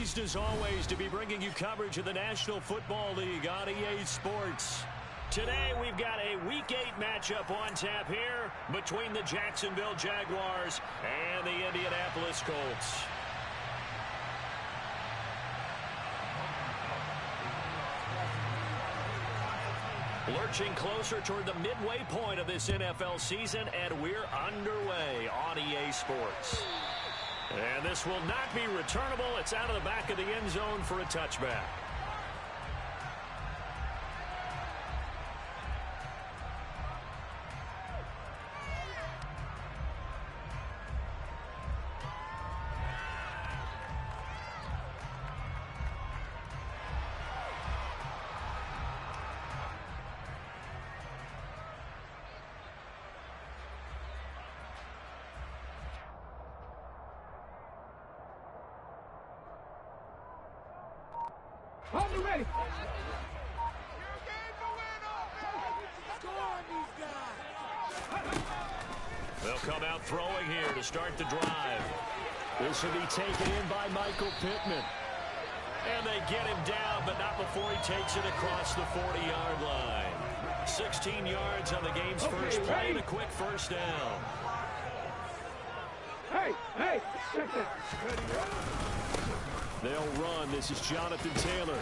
Pleased as always to be bringing you coverage of the National Football League on EA Sports. Today we've got a Week 8 matchup on tap here between the Jacksonville Jaguars and the Indianapolis Colts. Lurching closer toward the midway point of this NFL season, and we're underway on EA Sports. And this will not be returnable. It's out of the back of the end zone for a touchback. Hold you ready. They'll come out throwing here to start the drive. This will be taken in by Michael Pittman. And they get him down, but not before he takes it across the 40-yard line. 16 yards on the game's first play and a quick first down. Hey, check that. They'll run. This is Jonathan Taylor.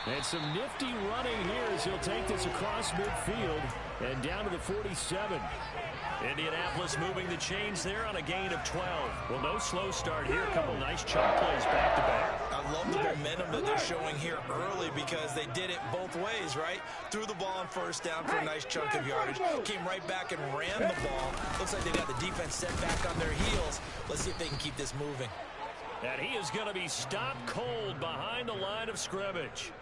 And some nifty running here as he'll take this across midfield and down to the 47. Indianapolis moving the chains there on a gain of 12. Well, no slow start here. A couple nice chunk plays back-to-back. I love the momentum that they're showing here early because they did it both ways, right? Threw the ball on first down for a nice chunk of yardage. Came right back and ran the ball. Looks like they got the defense set back on their heels. Let's see if they can keep this moving. And he is going to be stopped cold behind the line of scrimmage.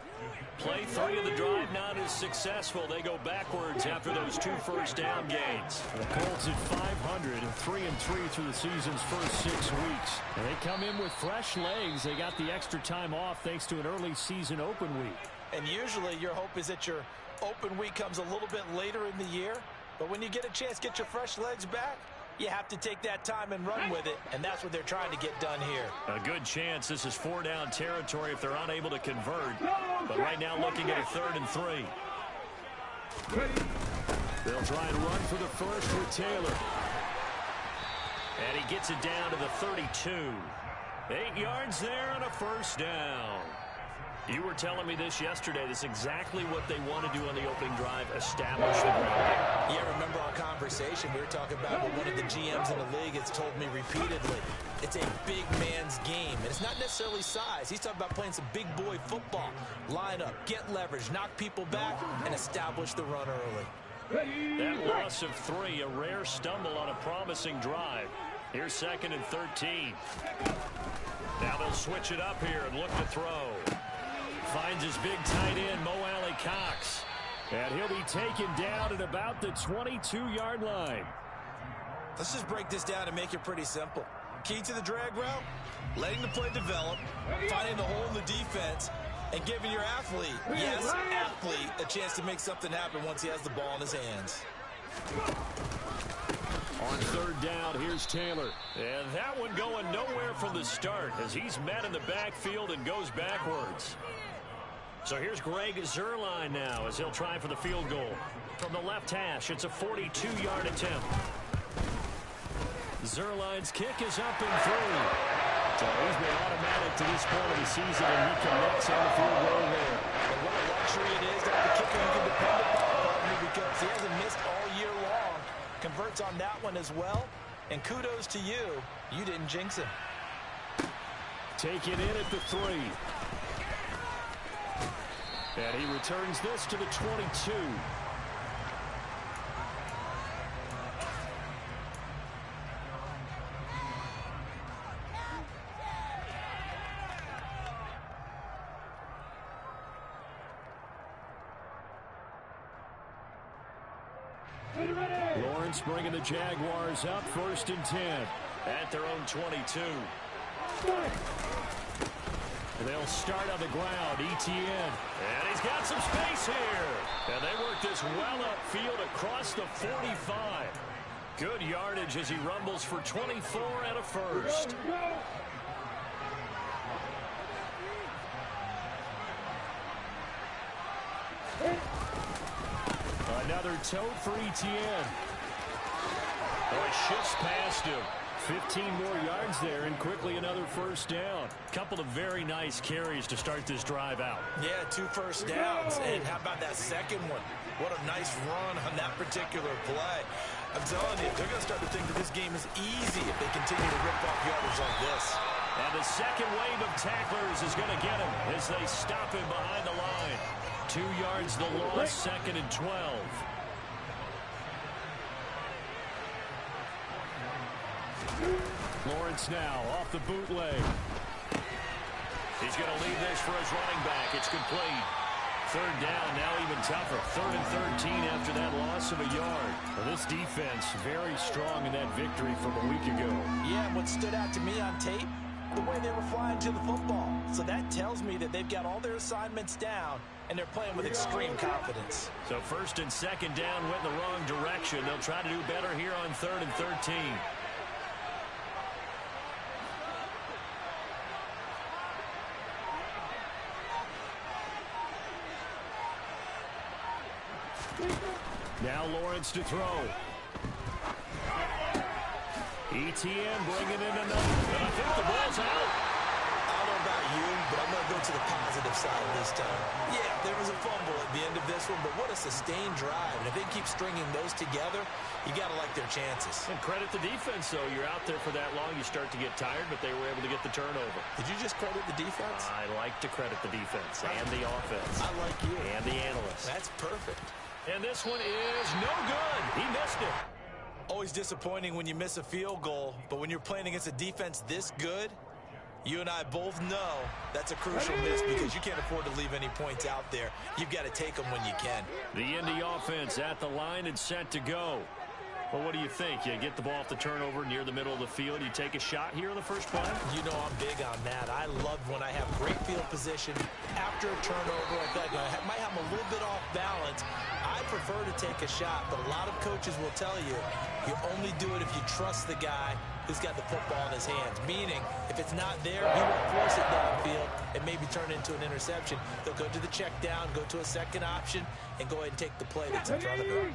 Play 3 of the drive not as successful. They go backwards after those 2 first down gains. The Colts at 500 and 3-3 through the season's first 6 weeks. And they come in with fresh legs. They got the extra time off thanks to an early season open week. And usually your hope is that your open week comes a little bit later in the year. But when you get a chance to get your fresh legs back, you have to take that time and run with it, and that's what they're trying to get done here. A good chance this is 4-down territory if they're unable to convert. But right now looking at a 3rd and 3. They'll try and run for the first with Taylor. And he gets it down to the 32. 8 yards there on a first down. You were telling me this yesterday. This is exactly what they want to do on the opening drive, establish the ground game. Yeah, remember our conversation. We were talking about what one of the GMs in the league has told me repeatedly. It's a big man's game, and it's not necessarily size. He's talking about playing some big boy football. Line up, get leverage, knock people back, and establish the run early. That loss of 3, a rare stumble on a promising drive. Here's 2nd and 13. Now they'll switch it up here and look to throw. Finds his big tight end, Mo Alley-Cox. And he'll be taken down at about the 22-yard line. Let's just break this down and make it pretty simple. Key to the drag route, letting the play develop, finding the hole in the defense, and giving your athlete, yes, athlete, a chance to make something happen once he has the ball in his hands. On 3rd down, here's Taylor. And that one going nowhere from the start as he's met in the backfield and goes backwards. So here's Greg Zuerlein now as he'll try for the field goal. From the left hash, it's a 42-yard attempt. Zuerlein's kick is up and through. So he's been automatic to this point of the season, and he connects on the field goal there. And what a luxury it is to have a kicker you can depend upon because he hasn't missed all year long. Converts on that one as well. And kudos to you. You didn't jinx him. Take it in at the 3. And he returns this to the 22. Lawrence bringing the Jaguars up 1st and 10 at their own 22. They'll start on the ground. Etienne. And he's got some space here. And they work this well upfield across the 45. Good yardage as he rumbles for 24 and a first. Another tote for Etienne. Oh, shifts past him. 15 more yards there, and quickly another first down. Couple of very nice carries to start this drive out. Yeah, 2 first downs. And how about that second one? What a nice run on that particular play. I'm telling you, they're going to start to think that this game is easy if they continue to rip off yardage like this. And the second wave of tacklers is going to get him as they stop him behind the line. 2 yards the loss, 2nd and 12. Lawrence now off the bootleg. He's going to leave this for his running back. It's complete. 3rd down, now even tougher. 3rd and 13 after that loss of a yard. Well, this defense very strong in that victory from a week ago. Yeah, what stood out to me on tape, the way they were flying to the football. So that tells me that they've got all their assignments down, and they're playing with extreme confidence. So 1st and 2nd down went in the wrong direction. They'll try to do better here on 3rd and 13. Now Lawrence to throw. Etienne bringing in another. And I think the ball's out. I don't know about you, but I'm going to go to the positive side this time. Yeah, there was a fumble at the end of this one, but what a sustained drive. And if they keep stringing those together, you got to like their chances. And credit the defense, though. You're out there for that long, you start to get tired, but they were able to get the turnover. Did you just credit the defense? I like to credit the defense and the offense. I like you. And the analysts. That's perfect. And this one is no good. He missed it. Always disappointing when you miss a field goal, but when you're playing against a defense this good, you and I both know that's a crucial miss because you can't afford to leave any points out there. You've got to take them when you can. The Indy offense at the line and set to go. Well, what do you think? You get the ball off the turnover near the middle of the field. You take a shot here on the first play? You know I'm big on that. I love when I have great field position after a turnover. I feel like I might have a little bit off balance. I prefer to take a shot, but a lot of coaches will tell you, you only do it if you trust the guy who's got the football in his hands. Meaning, if it's not there, he won't force it downfield and maybe turn it into an interception. They'll go to the check down, go to a second option, and go ahead and take the play that's in front of them.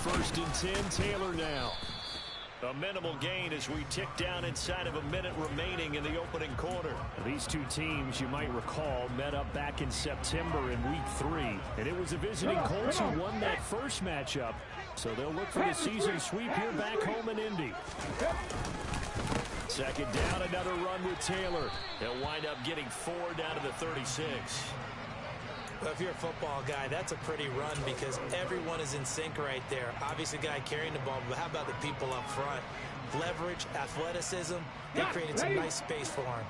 1st and 10, Taylor now. A minimal gain as we tick down inside of a minute remaining in the opening quarter. These two teams, you might recall, met up back in September in Week 3. And it was the visiting Colts who won that first matchup. So they'll look for the season sweep here back home in Indy. 2nd down, another run with Taylor. They'll wind up getting 4 down to the 36. Well, if you're a football guy, that's a pretty run because everyone is in sync right there. Obviously, the guy carrying the ball, but how about the people up front? Leverage, athleticism, they created some nice space for him.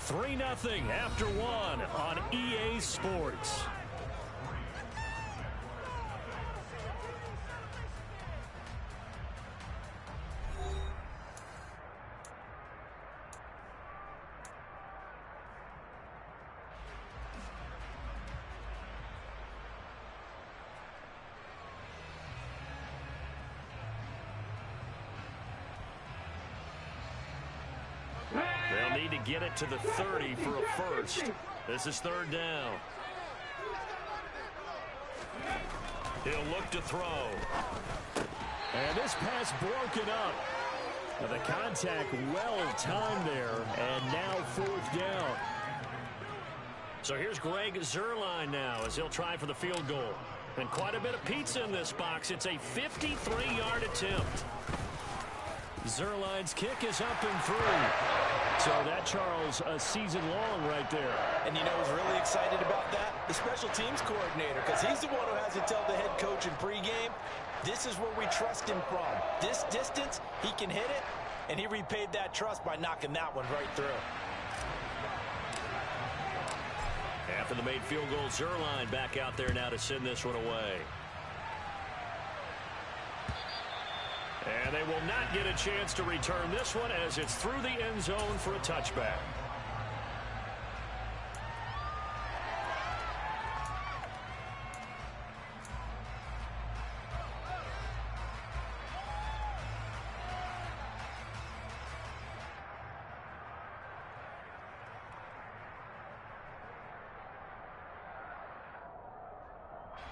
3-0 after 1 on EA Sports. They'll need to get it to the 30 for a first. This is 3rd down. He'll look to throw. And this pass broken up. The contact well timed there, and now 4th down. So here's Greg Zuerlein now as he'll try for the field goal. And quite a bit of pizza in this box. It's a 53-yard attempt. Zuerlein's kick is up and through. So that, Charles, a season long right there. And you know who's really excited about that? The special teams coordinator, because he's the one who has to tell the head coach in pregame, this is where we trust him from. This distance, he can hit it, and he repaid that trust by knocking that one right through. After the made field goal, Zuerlein back out there now to send this one away. And they will not get a chance to return this one as it's through the end zone for a touchback.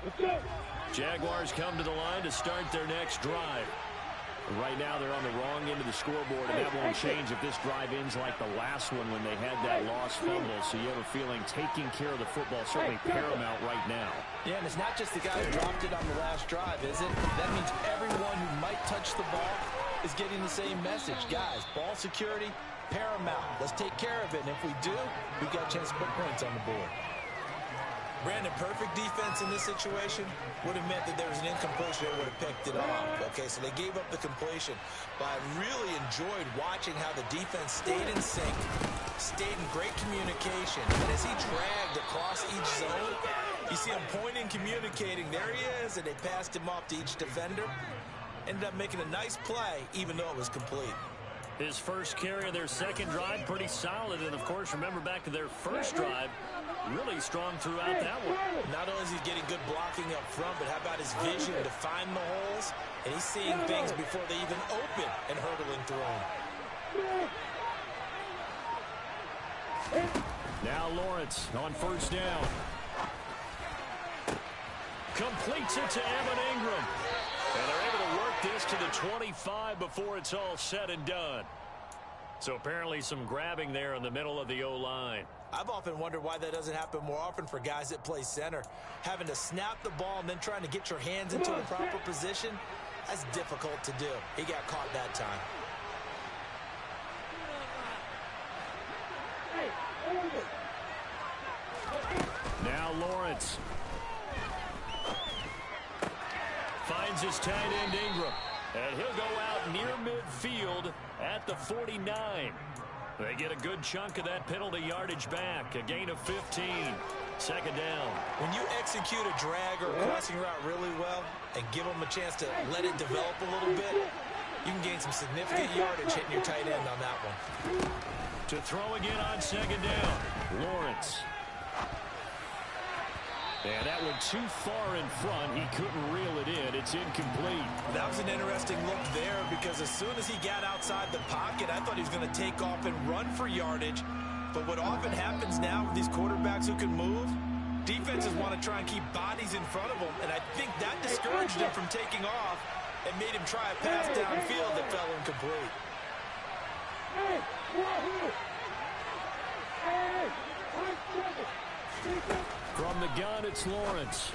Let's go. Jaguars come to the line to start their next drive. Right now they're on the wrong end of the scoreboard, and that won't change if this drive ends like the last one when they had that lost fumble. So you have a feeling taking care of the football is certainly paramount right now. Yeah, and it's not just the guy who dropped it on the last drive, is it? That means everyone who might touch the ball is getting the same message. Guys, ball security, paramount. Let's take care of it, and if we do, we've got a chance to put points on the board. Brandon, perfect defense in this situation would have meant that there was an incompletion. They would have picked it off. Okay, so they gave up the completion. But I really enjoyed watching how the defense stayed in sync, stayed in great communication. And as he dragged across each zone, you see him pointing, communicating. There he is, and they passed him off to each defender. Ended up making a nice play, even though it was complete. His first carry of their second drive, pretty solid. And, of course, remember back to their first drive, really strong throughout that one. Not only is he getting good blocking up front, but how about his vision to find the holes? And he's seeing things before they even open and hurdling through them. Now Lawrence on first down. Completes it to Evan Ingram. And they're able to work this to the 25 before it's all said and done. So apparently some grabbing there in the middle of the O-line. I've often wondered why that doesn't happen more often for guys that play center. Having to snap the ball and then trying to get your hands into the proper position, that's difficult to do. He got caught that time. Now Lawrence. Finds his tight end Ingram. And he'll go out near midfield at the 49. They get a good chunk of that penalty yardage back. A gain of 15. Second down. When you execute a drag or crossing route really well and give them a chance to let it develop a little bit, you can gain some significant yardage hitting your tight end on that one. To throw again on second down. Lawrence. And that went too far in front. He couldn't reel it in. It's incomplete. That was an interesting look there because as soon as he got outside the pocket, I thought he was going to take off and run for yardage. But what often happens now with these quarterbacks who can move, defenses want to try and keep bodies in front of them. And I think that discouraged him from taking off and made him try a pass downfield that fell incomplete. From the gun, it's Lawrence.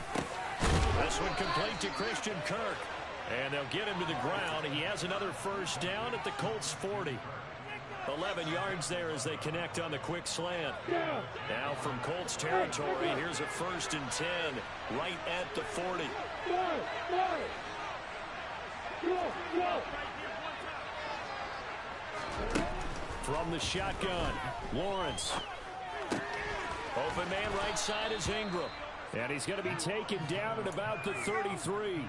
This one complete to Christian Kirk. And they'll get him to the ground. He has another first down at the Colts 40. 11 yards there as they connect on the quick slant. Now from Colts territory, here's a 1st and 10 right at the 40. From the shotgun, Lawrence. Open man right side is Ingram. And he's going to be taken down at about the 33.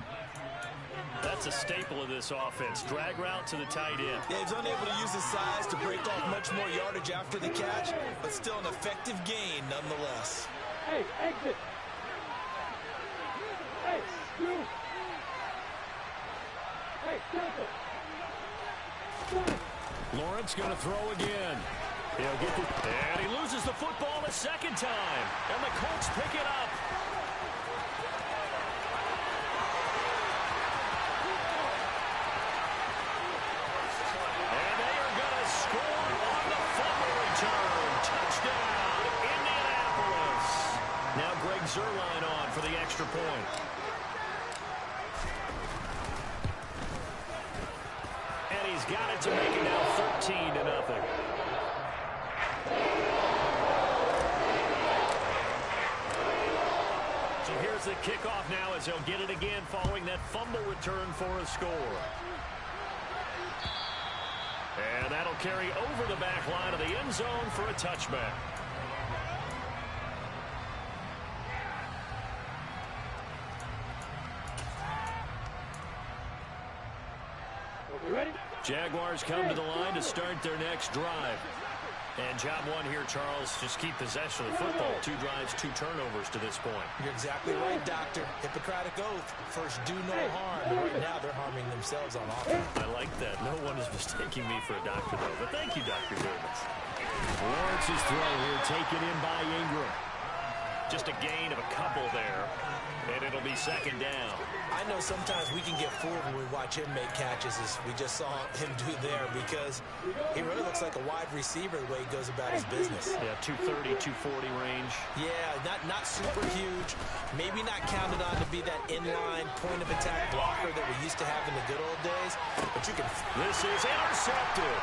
That's a staple of this offense. Drag route to the tight end. Yeah, he's unable to use his size to break off much more yardage after the catch, but still an effective gain nonetheless. Hey, exit. Hey, you. Hey, cancel. Lawrence going to throw again. He'll get the, and he loses the football a second time. And the Colts pick it up. And they are going to score on the fumble return. Touchdown, Indianapolis. Now Greg Zuerlein on for the extra point. And he's got it to make it now 13-0. So here's the kickoff now as they'll get it again following that fumble return for a score. And that'll carry over the back line of the end zone for a touchback. Ready? Jaguars come to the line to start their next drive. And job one here, Charles, just keep possession of the football. 2 drives, 2 turnovers to this point. You're exactly right, Doctor. Hippocratic oath. First, do no harm. And right now, they're harming themselves on offense. I like that. No one is mistaking me for a doctor, though. But thank you, Dr. Davis. Lawrence's throw here taken in by Ingram. Just a gain of a couple there. And it'll It'll be second down. I know sometimes we can get fooled when we watch him make catches, as we just saw him do there, because he really looks like a wide receiver the way he goes about his business. Yeah, 230, 240 range. Yeah, not super huge. Maybe not counted on to be that inline point-of-attack blocker that we used to have in the good old days, but you can... This is intercepted.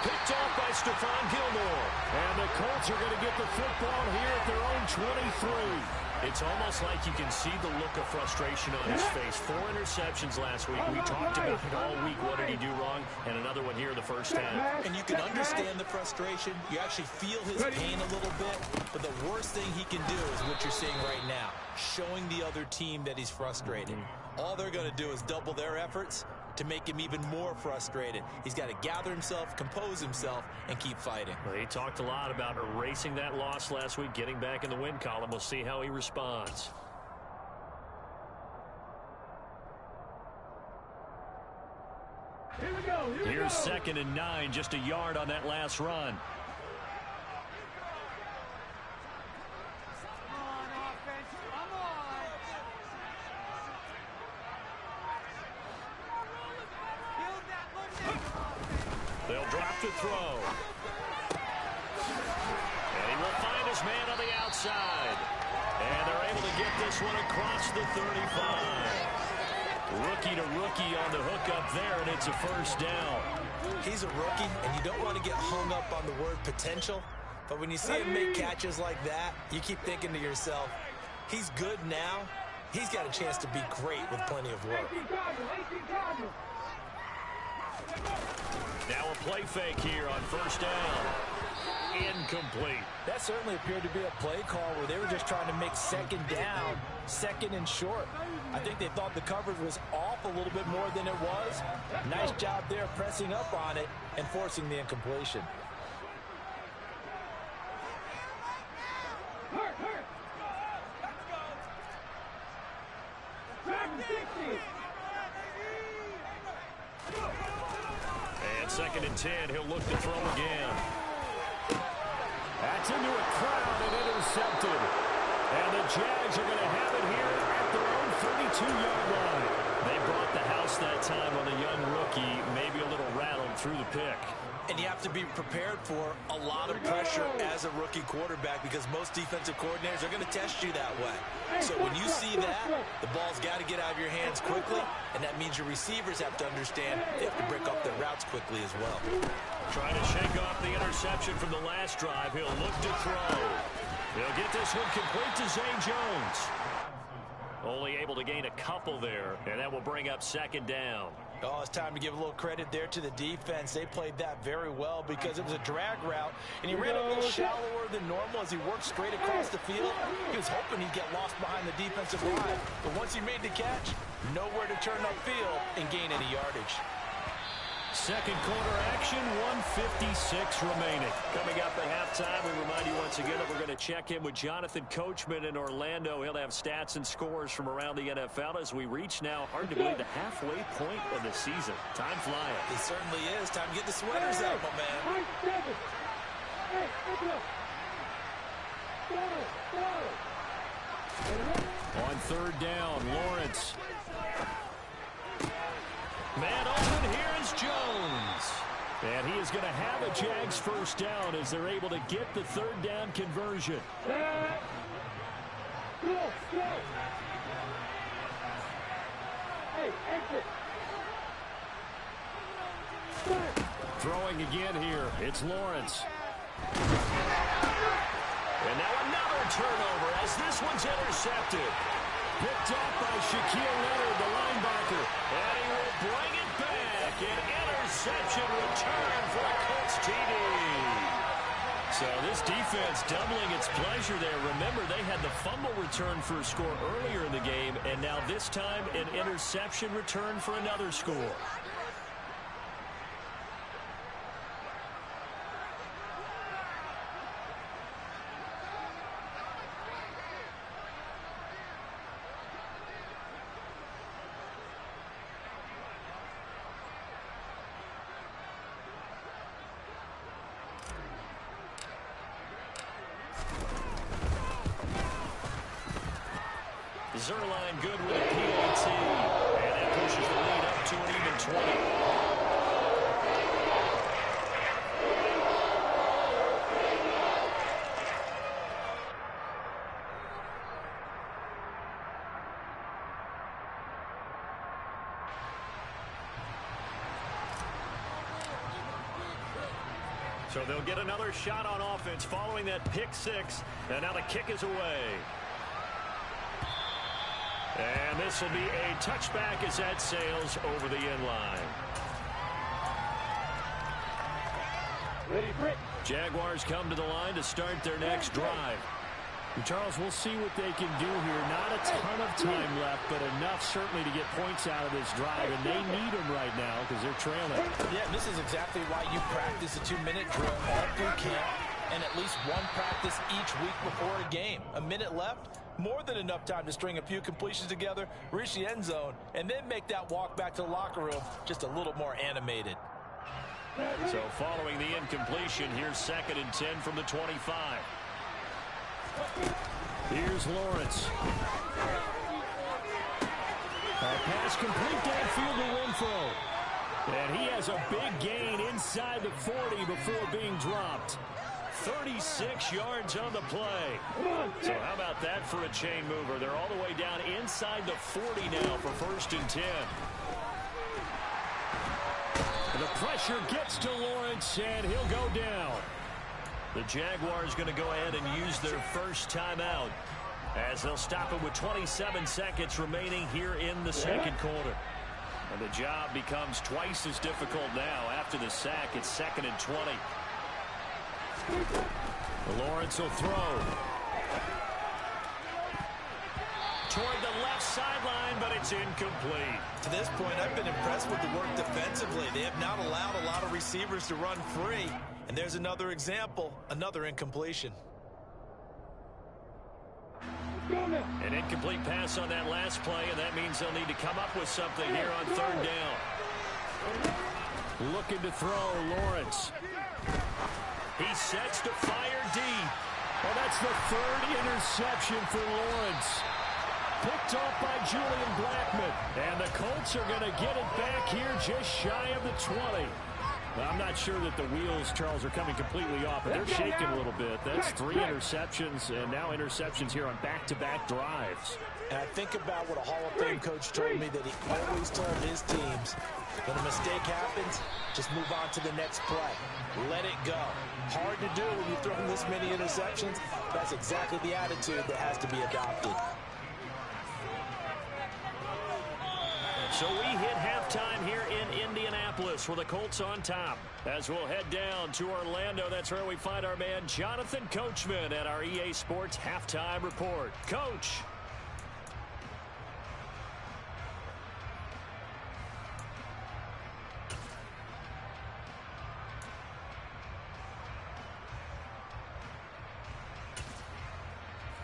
Picked off by Stephon Gilmore. And the Colts are going to get the football here at their own 23. It's almost like you can see the look of frustration on his face. 4 interceptions last week. We talked about it all week. What did he do wrong? And another one here in the first half. And you can understand the frustration. You actually feel his pain a little bit. But the worst thing he can do is what you're seeing right now, showing the other team that he's frustrated. All they're going to do is double their efforts to make him even more frustrated. He's got to gather himself, compose himself, and keep fighting. Well, he talked a lot about erasing that loss last week, getting back in the win column. We'll see how he responds. Here we go. Here's 2nd and 9, just a yard on that last run. They'll drop to throw. And he will find his man on the outside. And they're able to get this one across the 35. Rookie to rookie on the hook up there, and it's a first down. He's a rookie, and you don't want to get hung up on the word potential. But when you see him make catches like that, you keep thinking to yourself, he's good now. He's got a chance to be great with plenty of work. Now a play fake here on first down. Incomplete. That certainly appeared to be a play call where they were just trying to make second down, second and short. I think they thought the coverage was off a little bit more than it was. Nice job there pressing up on it and forcing the incompletion. And 2nd and 10, he'll look to throw again. That's into a crowd and intercepted. And the Jags are going to have it here at their own 32-yard line. They brought the house that time on the young rookie, maybe a little rattled through the pick. And you have to be prepared for a lot of pressure as a rookie quarterback, because most defensive coordinators are going to test you that way. So when you see that, the ball's got to get out of your hands quickly, and that means your receivers have to understand they have to break up their routes quickly as well. Trying to shake off the interception from the last drive. He'll look to throw. He'll get this one complete to Zay Jones. Only able to gain a couple there, and that will bring up 2nd down. Oh, it's time to give a little credit there to the defense. They played that very well because it was a drag route, and he ran a little shallower than normal as he worked straight across the field. He was hoping he'd get lost behind the defensive line, but once he made the catch, nowhere to turn upfield and gain any yardage. Second quarter action, 1:56 remaining. Coming up at halftime, we remind you once again that we're going to check in with Jonathan Coachman in Orlando. He'll have stats and scores from around the NFL as we reach now, hard to believe, the halfway point of the season. Time flying. It certainly is. Time to get the sweaters out, my man. On 3rd down, Lawrence. Man open, here is Jones. And he is going to have a Jags first down as they're able to get the 3rd down conversion. Throwing again here, it's Lawrence. And now another turnover as this one's intercepted. Picked off by Shaquille Leonard, the linebacker. And he will bring it back. An interception return for a Colts TD. So this defense doubling its pleasure there. Remember, they had the fumble return for a score earlier in the game, and now this time an interception return for another score. Zerline good with a PAT. And that pushes the lead up to an even 20. So they'll get another shot on offense following that pick six. And now the kick is away. And this will be a touchback as that sails over the end line. Ready for it. Jaguars come to the line to start their next drive. And Charles, we'll see what they can do here. Not a ton of time left, but enough certainly to get points out of this drive, and they need them right now because they're trailing. Yeah, this is exactly why you practice a 2-minute drill all through camp and at least one practice each week before a game. A minute left, more than enough time to string a few completions together, reach the end zone, and then make that walk back to the locker room just a little more animated. So following the incompletion, here's 2nd and 10 from the 25. Here's Lawrence. A pass complete downfield to Renfro. And he has a big gain inside the 40 before being dropped. 36 yards on the play. So how about that for a chain mover? They're all the way down inside the 40 now for 1st and 10. The pressure gets to Lawrence, and he'll go down. The Jaguars going to go ahead and use their first timeout as they'll stop it with 27 seconds remaining here in the second quarter. And the job becomes twice as difficult now after the sack. It's 2nd and 20. Lawrence will throw. Toward the left sideline, but it's incomplete. To this point, I've been impressed with the work defensively. They have not allowed a lot of receivers to run free. And there's another example, another incompletion. An incomplete pass on that last play, and that means they'll need to come up with something here on 3rd down. Looking to throw, Lawrence. He sets to fire deep. Well, that's the 3rd interception for Lawrence. Picked off by Julian Blackmon. And the Colts are going to get it back here just shy of the 20. Now, I'm not sure that the wheels, Charles, are coming completely off, but they're shaking a little bit. That's 3 interceptions, and now interceptions here on back-to-back drives. And I think about what a Hall of Fame coach told me that he always told his teams, when a mistake happens, just move on to the next play. Let it go. Hard to do when you throw this many interceptions. That's exactly the attitude that has to be adopted. So we hit halftime here in Indianapolis with the Colts on top. As we'll head down to Orlando, that's where we find our man Jonathan Coachman at our EA Sports Halftime Report. Coach.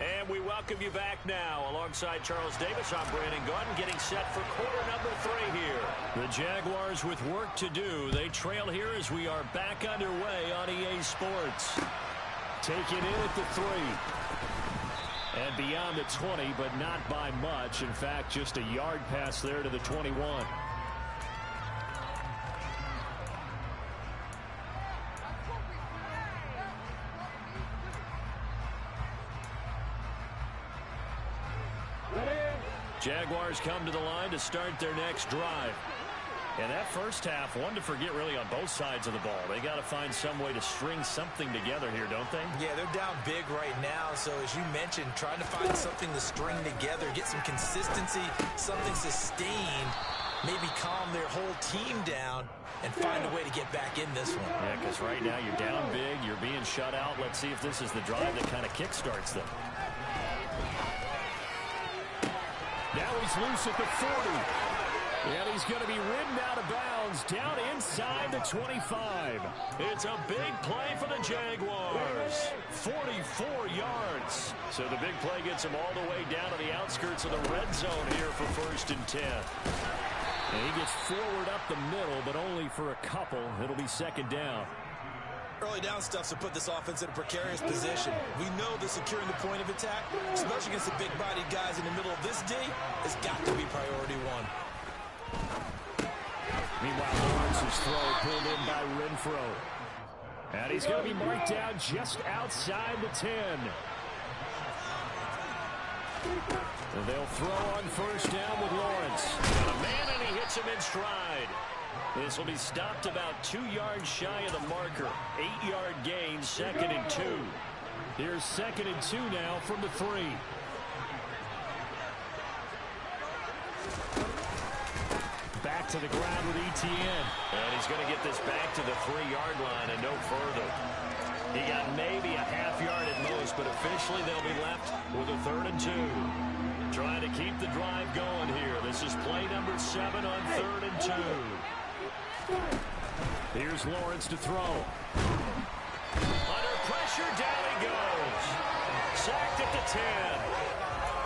And we welcome you back now. Alongside Charles Davis, I'm Brandon Gordon, getting set for quarter number 3 here. The Jaguars with work to do. They trail here as we are back underway on EA Sports. Taken in at the 3. And beyond the 20, but not by much. In fact, just a yard pass there to the 21. Jaguars come to the line to start their next drive. And that first half, one to forget really on both sides of the ball. They got to find some way to string something together here, don't they? Yeah, they're down big right now. So as you mentioned, trying to find something to string together, get some consistency, something sustained, maybe calm their whole team down and find a way to get back in this one. Yeah, because right now you're down big, you're being shut out. Let's see if this is the drive that kind of kickstarts them. Now he's loose at the 40. And he's going to be ridden out of bounds down inside the 25. It's a big play for the Jaguars. 44 yards. So the big play gets them all the way down to the outskirts of the red zone here for 1st and 10. And he gets forward up the middle, but only for a couple. It'll be 2nd down. Early down stuff to put this offense in a precarious position. We know that securing the point of attack, especially against the big-bodied guys in the middle of this D, has got to be priority one. Meanwhile, Lawrence's throw pulled in by Renfro. And he's going to be marked down just outside the 10. And they'll throw on first down with Lawrence. Got a man, and he hits him in stride. This will be stopped about 2 yards shy of the marker. 8-yard gain, 2nd and 2. Here's 2nd and 2 now from the 3. Back to the ground with Etienne. And he's going to get this back to the 3-yard line and no further. He got maybe a half yard at most, but officially they'll be left with a 3rd and 2. Trying to keep the drive going here. This is play number 7 on 3rd and 2. Here's Lawrence to throw. Under pressure, down he goes. Sacked at the 10.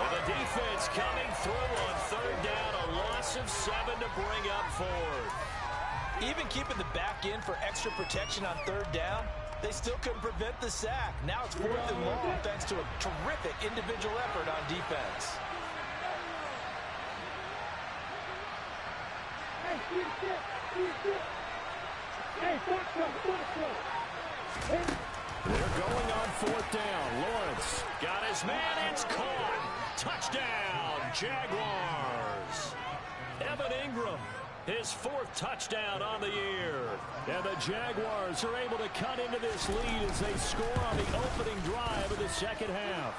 And the defense coming through on 3rd down. A loss of 7 to bring up 4th. Even keeping the back in for extra protection on 3rd down, they still couldn't prevent the sack. Now it's 4th and long thanks to a terrific individual effort on defense. They're going on 4th down. Lawrence got his man. It's caught. Touchdown, Jaguars. Evan Ingram, his 4th touchdown on the year. And the Jaguars are able to cut into this lead as they score on the opening drive of the second half.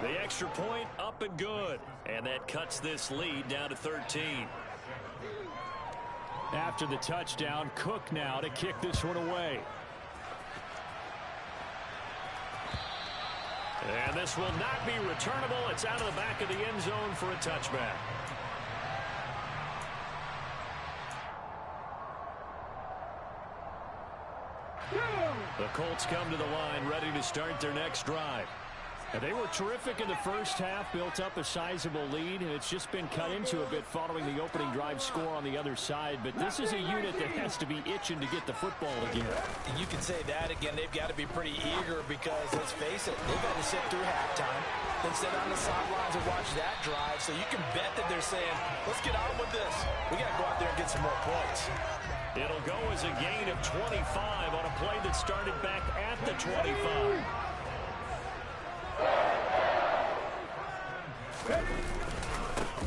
The extra point up and good. And that cuts this lead down to 13. After the touchdown, Cook now to kick this one away. And this will not be returnable. It's out of the back of the end zone for a touchback. The Colts come to the line ready to start their next drive. And they were terrific in the first half, built up a sizable lead, and it's just been cut into a bit following the opening drive score on the other side. But this is a unit that has to be itching to get the football again. You can say that again. They've got to be pretty eager because, let's face it, they've got to sit through halftime, then sit on the sidelines and watch that drive. So you can bet that they're saying, let's get on with this. We got to go out there and get some more points. It'll go as a gain of 25 on a play that started back at the 25.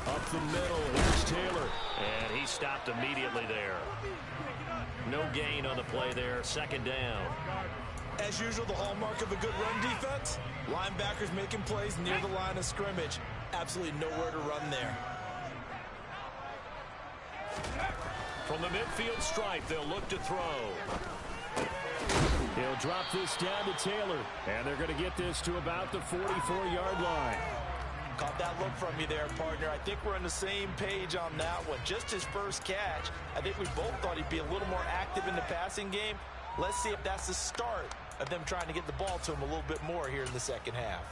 Up the middle, here's Taylor. And he stopped immediately there. No gain on the play there, 2nd down. As usual, the hallmark of a good run defense, linebackers making plays near the line of scrimmage. Absolutely nowhere to run there. From the midfield stripe, they'll look to throw. He'll drop this down to Taylor, and they're going to get this to about the 44-yard line. Caught that look from you there, partner. I think we're on the same page on that one. Just his first catch. I think we both thought he'd be a little more active in the passing game. Let's see if that's the start of them trying to get the ball to him a little bit more here in the second half.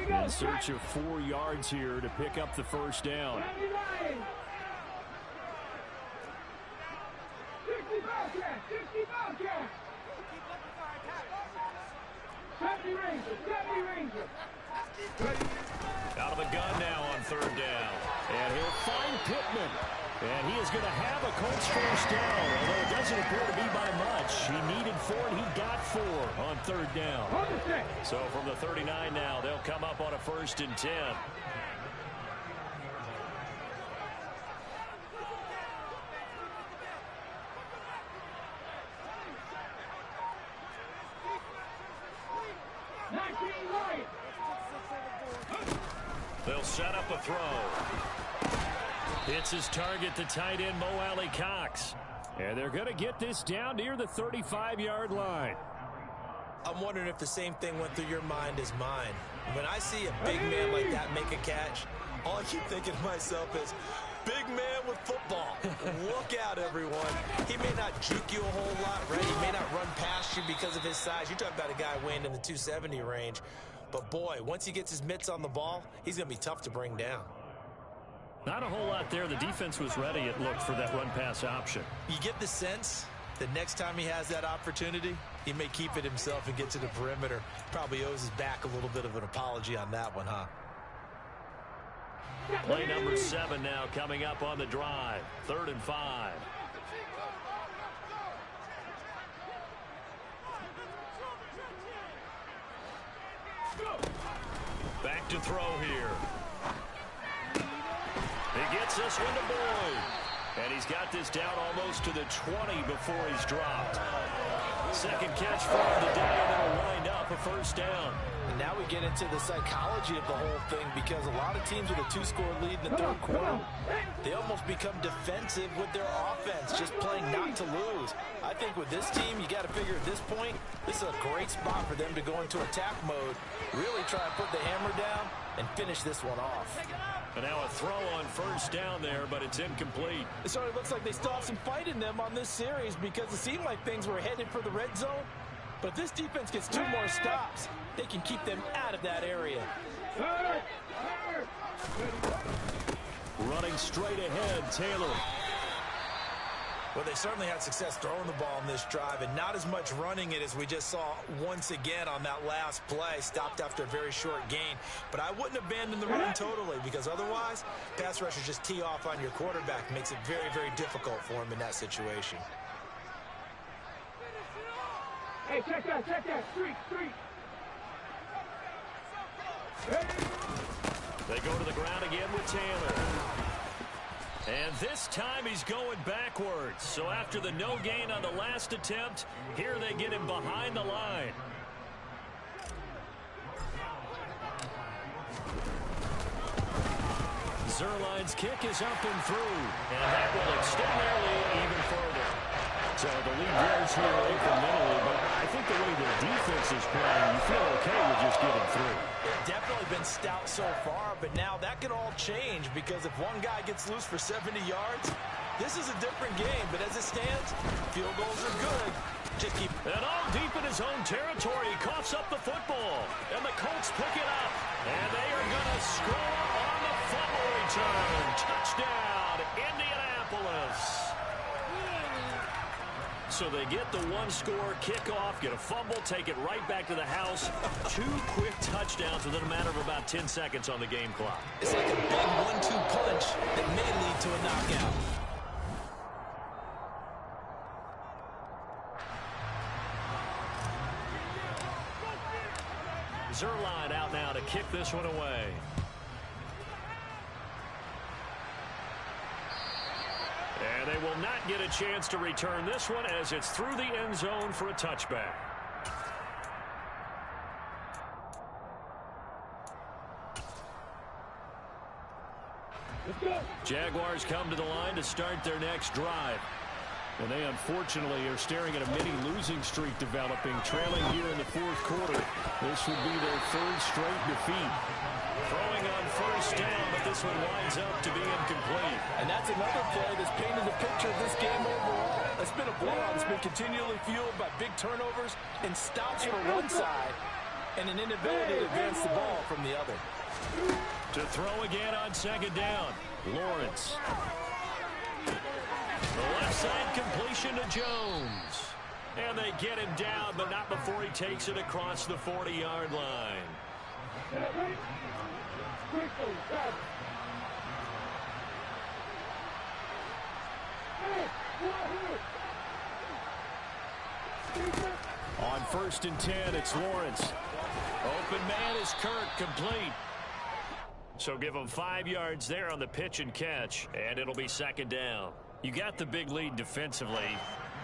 In search of 4 yards here to pick up the first down. Out of the gun now on 3rd down. And he'll find Pittman. And he is going to have a Colts first down, although it doesn't appear to be by much. He needed 4, and he got 4 on 3rd down. So from the 39 now, they'll come up on a 1st and 10. They'll set up a throw. Hits his target, the tight end, Mo Alley Cox. And they're going to get this down near the 35-yard line. I'm wondering if the same thing went through your mind as mine. When I see a big man like that make a catch, all I keep thinking to myself is, big man with football. Look out, everyone. He may not juke you a whole lot, right? He may not run past you because of his size. You're talking about a guy weighing in the 270 range. But, boy, once he gets his mitts on the ball, he's going to be tough to bring down. Not a whole lot there. The defense was ready, it looked, for that run-pass option. You get the sense that next time he has that opportunity, he may keep it himself and get to the perimeter. Probably owes his back a little bit of an apology on that one, huh? Play number 7 now coming up on the drive. 3rd and 5. Back to throw here. He gets this one to Boyd. And he's got this down almost to the 20 before he's dropped. Second catch for him today, and it'll wind up a first down. And now we get into the psychology of the whole thing, because a lot of teams with a 2-score lead in the third quarter, they almost become defensive with their offense, just playing not to lose. I think with this team, you got to figure at this point, this is a great spot for them to go into attack mode, really try and put the hammer down and finish this one off. And now a throw on first down there, but it's incomplete. It sort of looks like they still have some fight in them on this series, because it seemed like things were headed for the red zone. But if this defense gets 2 more stops, they can keep them out of that area. Running straight ahead, Taylor. Well, they certainly had success throwing the ball in this drive, and not as much running it as we just saw once again on that last play. Stopped after a very short gain. But I wouldn't abandon the run totally, because otherwise, pass rushers just tee off on your quarterback. Makes it very, very difficult for him in that situation. Hey, check that, street. They go to the ground again with Taylor. And this time he's going backwards. So after the no gain on the last attempt, here they get him behind the line. Zerline's kick is up and through. And that will extend their lead even further. So the lead grows here incrementally, but I think the way the defense is playing, you feel okay with just getting through. It's definitely been stout so far, but now that could all change, because if one guy gets loose for 70 yards, this is a different game. But as it stands, field goals are good. Just keep... And all deep in his own territory, he coughs up the football. And the Colts pick it up. And they are going to score on the fumble return. Touchdown, Indianapolis. So they get the 1-score kickoff, get a fumble, take it right back to the house. 2 quick touchdowns within a matter of about 10 seconds on the game clock. It's like a big 1-2 punch that may lead to a knockout. Zerline out now to kick this one away. And they will not get a chance to return this one, as it's through the end zone for a touchback. Jaguars come to the line to start their next drive. And they unfortunately are staring at a mini losing streak developing, trailing here in the 4th quarter. This would be their 3rd straight defeat. Throwing on first down, but this one winds up to be incomplete. And that's another play that's painted the picture of this game overall. It's been a blowout that's been continually fueled by big turnovers and stops for one side, and an inability to advance the ball from the other. To throw again on 2nd down, Lawrence. The left side completion to Jones. And they get him down, but not before he takes it across the 40-yard line. On 1st and 10, it's Lawrence. Open man is Kirk, complete. So give him 5 yards there on the pitch and catch, and it'll be 2nd down. You got the big lead defensively,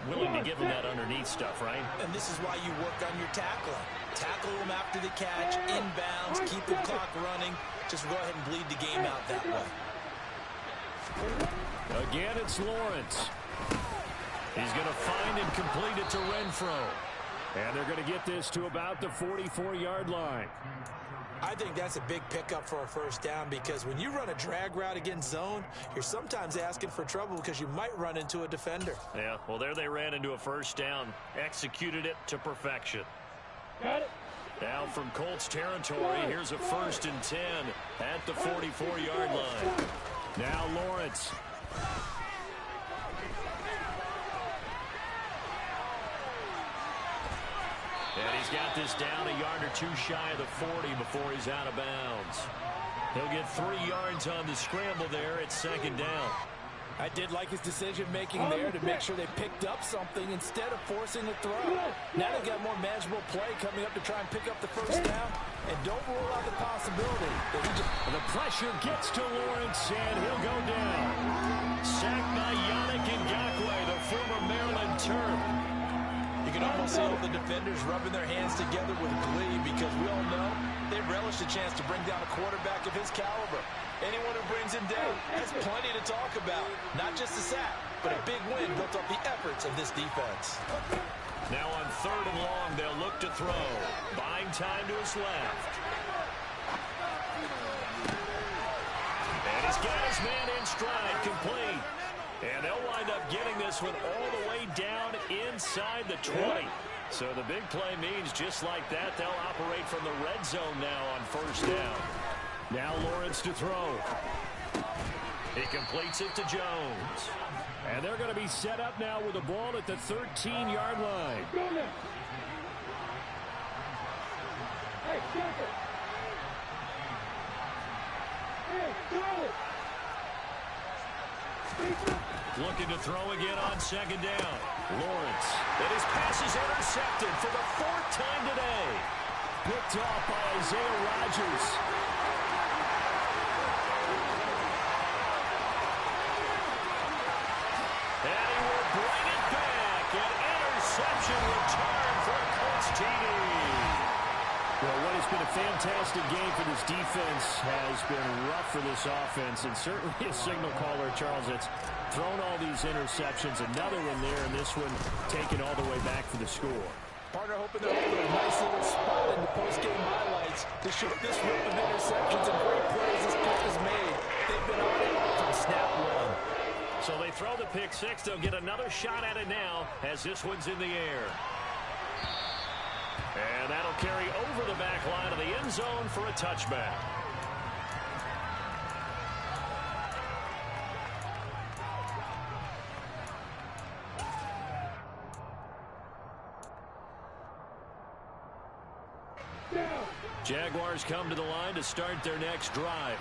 willing to give him that underneath stuff, right? And this is why you work on your tackling. Tackle them after the catch, inbounds, keep the clock running. Just go ahead and bleed the game out that way. Again, it's Lawrence. He's going to find and complete it to Renfro. And they're going to get this to about the 44-yard line. I think that's a big pickup for a first down, because when you run a drag route against zone, you're sometimes asking for trouble because you might run into a defender. Yeah, well, there they ran into a first down, executed it to perfection. Got it. Now from Colts territory, here's a 1st and 10 at the 44-yard line. Now Lawrence. And he's got this down a yard or two shy of the 40 before he's out of bounds. He'll get 3 yards on the scramble there at second down. I did like his decision-making there to make sure they picked up something instead of forcing the throw. Now they've got more manageable play coming up to try and pick up the first down. And don't rule out the possibility that he just... The pressure gets to Lawrence, and he'll go down. Sacked by Yannick Ngakoue, the former Maryland Terp. You can almost see all the defenders rubbing their hands together with glee because we all know they relish the chance to bring down a quarterback of his caliber. Anyone who brings him down has plenty to talk about. Not just a sack, but a big win built off the efforts of this defense. Now on 3rd and long, they'll look to throw. Buying time to his left. And he's got his man in stride, complete. And they'll wind up getting this one all the way down inside the 20. So the big play means just like that, they'll operate from the red zone now on 1st down. Now Lawrence to throw. He completes it to Jones. And they're going to be set up now with the ball at the 13-yard line. Hey, check it. Hey, throw it. Looking to throw again on 2nd down. Lawrence. And his pass is intercepted for the 4th time today. Picked off by Isaiah Rodgers. And he will bring it back. An interception return for a Colts TD. Well, what has been a fantastic game for this defense has been rough for this offense, and certainly a signal caller, Charles, that's thrown all these interceptions. Another one there, and this one taken all the way back for the score. Partner hoping they're holding a nice little spot in the post-game highlights to show this rip of interceptions and great plays this team has made. They've been on it from snap one. So they throw the pick 6. They'll get another shot at it now as this one's in the air. And that'll carry over the back line of the end zone for a touchback. Jaguars come to the line to start their next drive.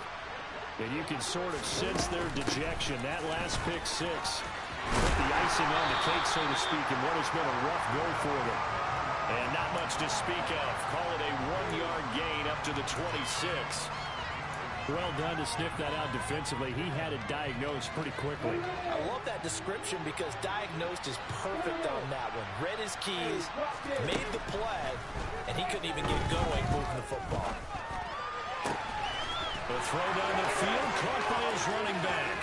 And you can sort of sense their dejection. That last pick 6, with the icing on the cake, so to speak, and what has been a rough go for them. And not much to speak of. Call it a 1-yard gain up to the 26. Well done to sniff that out defensively. He had it diagnosed pretty quickly. I love that description because diagnosed is perfect on that one. Read his keys, made the play, and he couldn't even get going moving the football. The throw down the field, caught by his running back.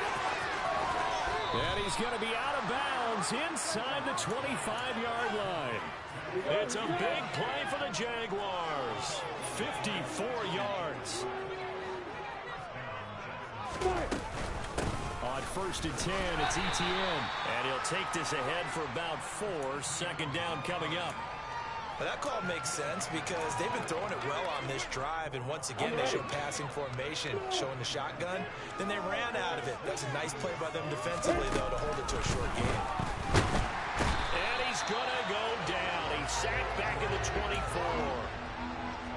And he's going to be out of bounds inside the 25-yard line. It's a big play for the Jaguars. 54 yards. On 1st and 10, it's ETN. And he'll take this ahead for about 4. 2nd down coming up. Well, that call makes sense because they've been throwing it well on this drive, and once again they showed passing formation, showing the shotgun. Then they ran out of it. That's a nice play by them defensively, though, to hold it to a short game. And he's going to go down. He's sacked back in the 24.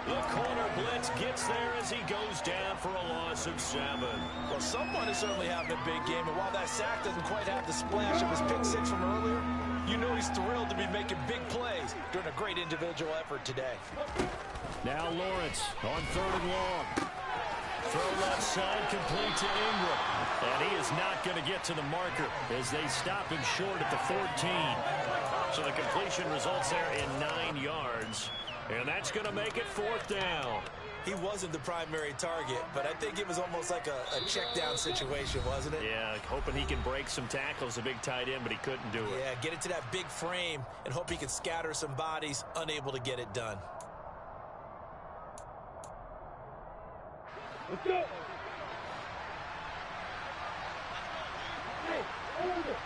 The corner blitz gets there as he goes down for a loss of 7. Well, someone is certainly having a big game, and while that sack doesn't quite have the splash of his pick 6 from earlier, you know he's thrilled to be making big plays during a great individual effort today. Now Lawrence on 3rd and long. Throw left side, complete to Ingram. And he is not going to get to the marker as they stop him short at the 14. So the completion results there in 9 yards. And that's going to make it 4th down. He wasn't the primary target, but I think it was almost like a check down situation, wasn't it? Yeah, hoping he can break some tackles, a big tight end, but he couldn't do it. Yeah, get it to that big frame and hope he can scatter some bodies, unable to get it done. Let's go. Hey, hold it.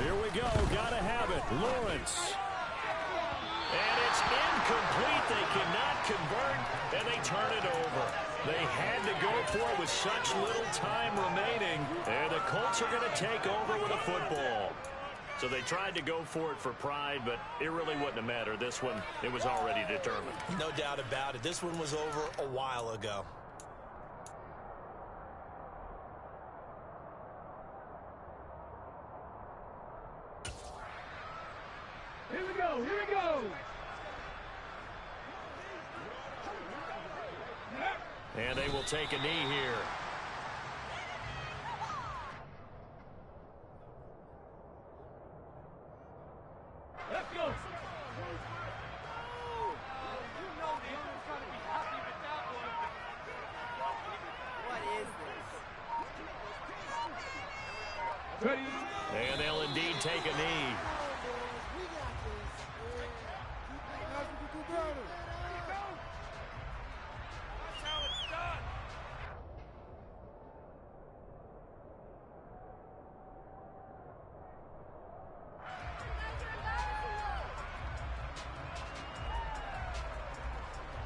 Here we go. Gotta have it. Lawrence. And it's incomplete. They cannot convert, and they turn it over. They had to go for it with such little time remaining, and the Colts are going to take over with a football. So they tried to go for it for pride, but it really wouldn't have mattered. This one, it was already determined. No doubt about it. This one was over a while ago. Here we go, here we go. And they will take a knee here. Let's go. You know the owner's going to be happy with that one. What is this? Ready. And they'll indeed take a knee.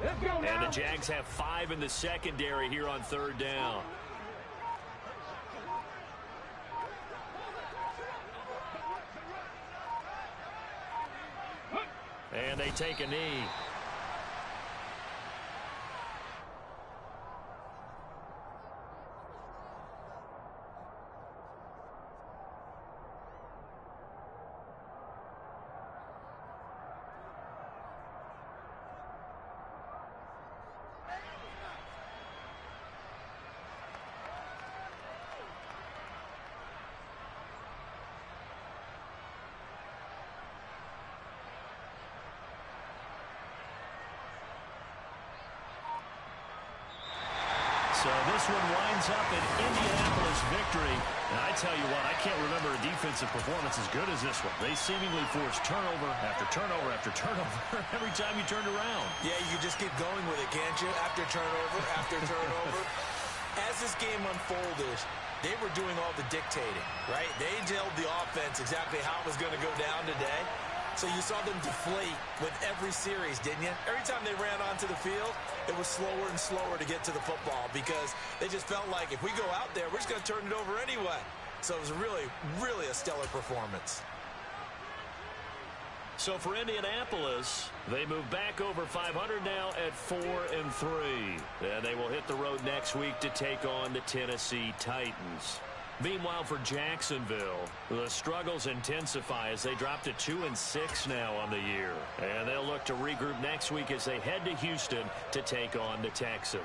Let's go now. And the Jags have 5 in the secondary here on 3rd down. And they take a knee. So this one winds up an Indianapolis victory. And I tell you what, I can't remember a defensive performance as good as this one. They seemingly forced turnover after turnover after turnover every time you turned around. Yeah, you just keep going with it, can't you? After turnover. As this game unfolded, they were doing all the dictating, right? They told the offense exactly how it was going to go down today. So you saw them deflate with every series, didn't you? Every time they ran onto the field, it was slower and slower to get to the football because they just felt like if we go out there, we're just going to turn it over anyway. So it was really, really a stellar performance. So for Indianapolis, they move back over 500 now at 4-3. And they will hit the road next week to take on the Tennessee Titans. Meanwhile, for Jacksonville, the struggles intensify as they drop to 2-6 now on the year. And they'll look to regroup next week as they head to Houston to take on the Texans.